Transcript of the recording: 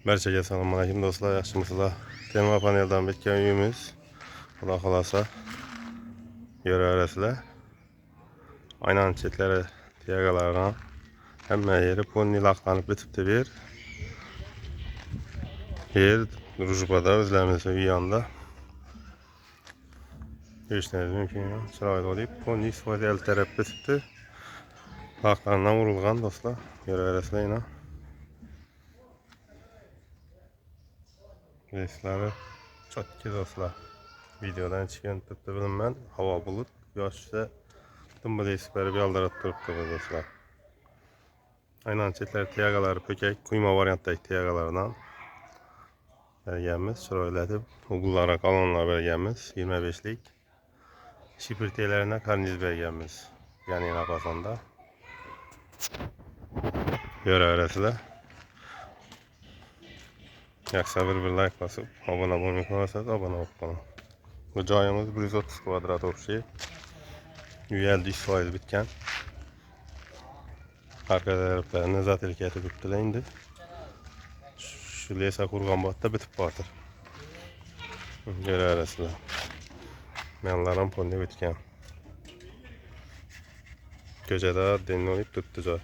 Barchaga assalomu alaykum do'stlar, yaxshimisizlar? Tema paneldan bitgan uyimiz. Xudo xolasa ko'rasizlar. Aynan chetlari tegalardan hamma yeri ponni laqlanib bitibdi bu yer. Yer Drujbada o'zlarimiz uy yonida. Ko'rishingiz mumkin. Chiroyli bo'lib, ponni foydali taraf bitibdi. Laqlardan urilgan do'stlar, ko'rasizlar yana. Reslari çotki dostlar. Videodan çıkan tuttu bilinmem. Hava bulut. Yoshda tımbıl esikleri bir aldarat duruptu bu dostlar. Aynen çetler tiyagaları pökek. Kuyma varianttaki tiyagalarından belgemiz. Şöyle Uğullara kalanlar belgemiz. 25'lik. Şipirtelerine karniz belgemiz. Yani yine basanda. Göre öylesiyle. Yaksa bir like basıp abone olmayı unutmayın. Abone olun. Bu joyimiz 130 kvadrat oluşuyor. Üyel diş faiz bitken. Arka taraflarını zaten ilkiyatı bittiler indi. Şu lesa kurgan batta bitip batır. Göre arasında. Yanlardan ponni bitken. Gecede denli olup tuttu joy.